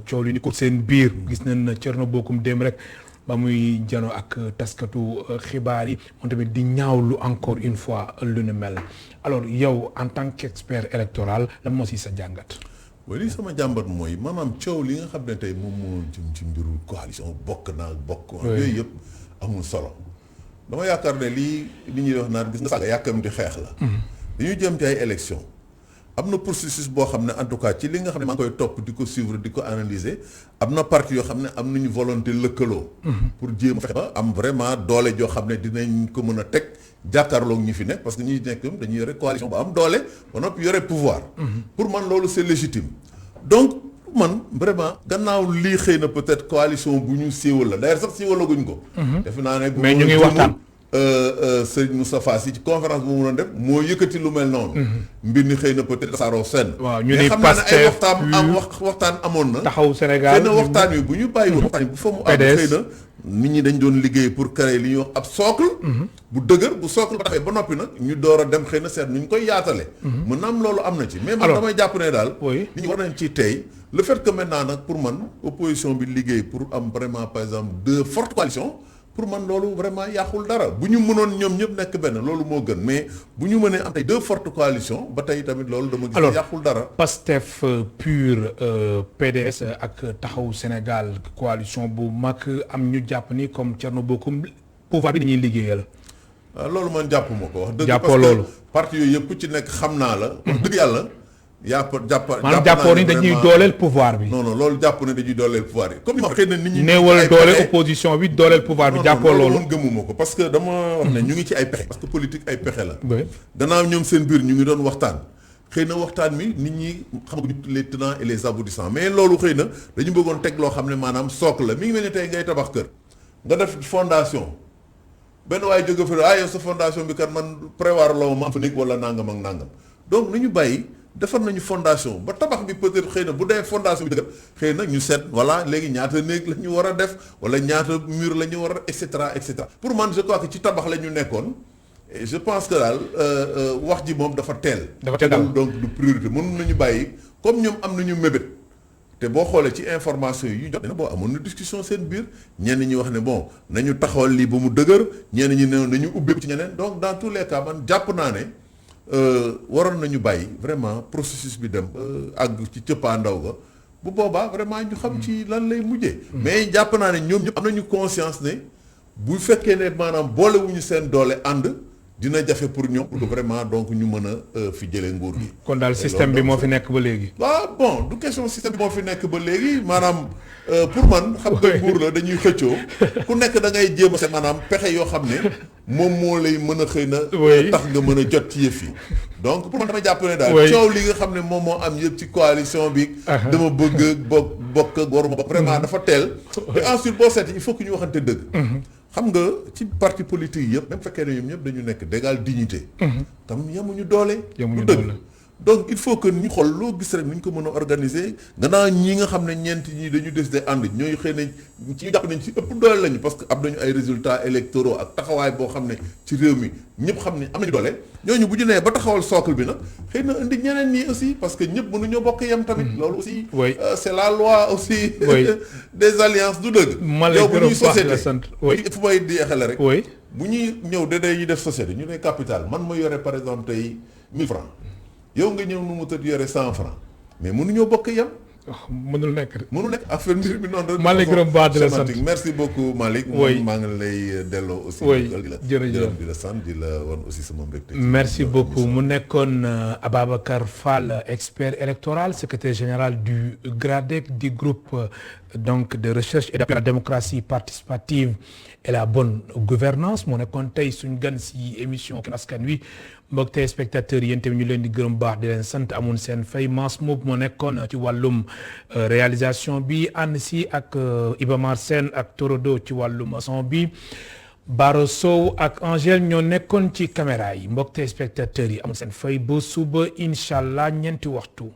coow li ni ko seen biir gis nañ na Thierno Bocoum dem rek ba muy jano ak taskatu xibaar yi moom tamit di ñaawlu encore une fois lu ne mel alors yow en tant qu'expert électoral lan moo si sa jàngat. waaye lii sama jàmbat mooy maanaam coow li nga xam ne tey moom moo jëm ci mbiru coalition bokk naa bokk. yooyu yëpp amul solo. dama yaakaar ne lii li ñuy wax naan gis nga sànq yàkkamti xeex la. dañuy jëm ci ay élection am na processus boo xam ne en tout cas ci li nga xam ne maa ngi koy topp di ko suivre di ko analyser am na parti yoo xam ne am nañu volonté lëkkaloo. pour jéem a fexe ba am vraiment doole joo xam ne dinañ ko mën a teg jàkkaarloog ñi fi nekk parce que ñi nekk dañuy yore coalition bu am doole ba noppi yore pouvoir. pour man loolu c'est légitime. donc man vraiment gannaaw lii xëy na peut-être coalition bu ñu siiwal la d'ailleurs sax siiwalaguñ ko. defe naa ne mais ñu ngi waxtaan. Serigne Moustapha Sy ci conférence bu mu doon def moo yëkkati lu mel noonu. mbir mi xëy na peut-être saaroo senn. waaw ñu ni xam naa ne ay Pastef waxtaan amoon na. taxaw Sénégal xëy na waxtaan wi bu ñu bàyyi waxtaan wi bu fa mu am xëy na nit ñi dañ doon liggéey pour créer li ñuy wax ab socle. bu dëgër bu socle ba taxee ba noppi nag ñu door a dem xëy na seet nu ñu koy yaatale. mën na am loolu am na ci. mais man damay jàpp ne daal. nit ñi war nañ ci tey le fait que maintenant nag pour man opposition bi liggéey pour am vraiment par exemple deux fortes coalitions. pour man loolu vraiment yàqul dara bu ñu mënoon ñoom ñëpp nekk benn loolu moo gën mais bu ñu mënee am tey deux fortes coalitions ba tey tamit loolu dama gis yàqul dara. Pastef PUR PDS ak Taxawu Sénégal coalition bu mag am ñu jàpp ni comme Thierno Bocoum pouvoir bi dañuy liggéeyal. loolu man jàppuma ko wax dëgg. jàppoo loolu parce que parti yooyu yëpp ku ci nekk xam naa la. wax dëgg yàlla. maanaam jàppoo ni dañuy dooleel pouvoir bi. non loolu jàpp ne dañuy dooleel pouvoir bi comme ni ma xëy na nit ñi. néewal doole opposition bi dooleel pouvoir bi jàppoo loolu. non gëmuma ko parce que dama wax ne ñu ngi ci ay pexe. parce que politique ay pexe la. gannaaw ñoom seen biir ñu ngi doon waxtaan. xëy na waxtaan mi nit ñi xamaguñu les tenants et les aboutissants mais loolu xëy na dañu bëggoon teg loo xam ne maanaam sook la mi ngi mel ni tey ngay tabax kër nga def fondation benn waaye jóge fa yow sa fondation bi kat man prévoir la ma am fa nekk wala nangam ak nangam donc nañu bàyyi. defar nañu fondation ba tabax bi peut-être xëy na bu dee fondation bi dëgg xëy na ñu seet voilà léegi ñaata néeg la ñu war a def wala ñaata mur la ñu war a et cetera pour man je crois que ci tabax la ñu nekkoon et je pense que daal wax ji moom dafa teel. donc du priorité mën nañu bàyyi comme ñoom am nañu mébét te boo xoolee ci information yi ñu jot na boo amoon na discussion seen biir ñenn ñi wax ne bon nañu taxawal lii ba mu dëgër ñenn ñi ne nañu ubbeeku ci ñeneen donc dans tous les cas man jàpp naa ne. waroon nañu bàyyi vraiment processus bi dem àgg ci cëppaandaw ga bu boobaa vraiment ñu xam ci lan lay mujjee. mais jàpp naa ne ñoom ñëpp am nañu conscience ne bu fekkee ne maanaam boolewuñu seen doole ànd dina jafe pour ñoom pour que vraiment donc ñu mën a fi jëlee nguur gi. kon daal système bi moo fi nekk ba léegi. waaw bon du question système bi moo fi nekk ba léegi maanaam pour man xam nga nguur la dañuy xëccoo ku nekk da ngay jéem a seet maanaam pexe yoo xam ne moom moo lay mën a xëy na. tax nga mën a jot ci yëf yi. donc pour man dama jàpp ne daal coow li nga xam ne moom moo am yëpp ci coalition bi. dama bëgg bokk ak waruma bokk. vraiment dafa teel. te ensuite boo seet il faut que ñu waxante dëgg. xam nga ci parti politique yëpp même fekkee ne ñoom ñëpp dañu nekk d'égale dignité. tam yemuñu doole. yemuñu doole donc il faut que ñu xool loo gis rek nu ñu ko mën a organiser gannaaw ñi nga xam ne ñeenti ñi dañu décider ànd ñooy xëy na ci ñu jàpp nañ ci ëpp doole lañu parce que am nañu ay résultats électoraux ak taxawaay boo xam ne ci réew mi ñëpp xam ne am nañu doole ñooñu bu ñu nee ba taxawal socle bi nag xëy na indi ñeneen ñi aussi parce que ñëpp mënuñoo bokk yem tamit. loolu aussi. c'est la loi aussi. des alliances du dëgg. yow bu ñuy société fu may di xel rek. bu ñuy ñëw dañuy def société ñu ne capital man ma yore par exemple tey 1000 francs yow nga ñëw nu mu tëdd yore 100 francs mais mënuñoo bokk yem. mënul nekk. mënul nekk affaire mbir bi noonu rek. Malick gërëm baax di la sant merci beaucoup Malick. maa ngi lay delloo aussi. jërëjëf di la sant di la wan aussi sama mbégte. merci beaucoup mu nekkoon Ababacar Fall expert électoral secrétaire général du GRADEC du groupe donc de recherche et d'appui à la démocratie participative et la bonne gouvernance moo nekkoon tey suñ gan si émission Askan Wi mbokk téléspectateurs yéen tamit ñu leen di gërëm baax di leen sant amoon seen fay Mass Mboup moo nekkoon ci wàllum réalisation bi ànd si ak Iba Mar Sène ak Torodo ci wàllum son bi Baro Sow ak Angèle ñoo nekkoon ci caméra yi mbokk téléspectateurs yi amoon seen fay ba suba incha allah ñeenti waxtu.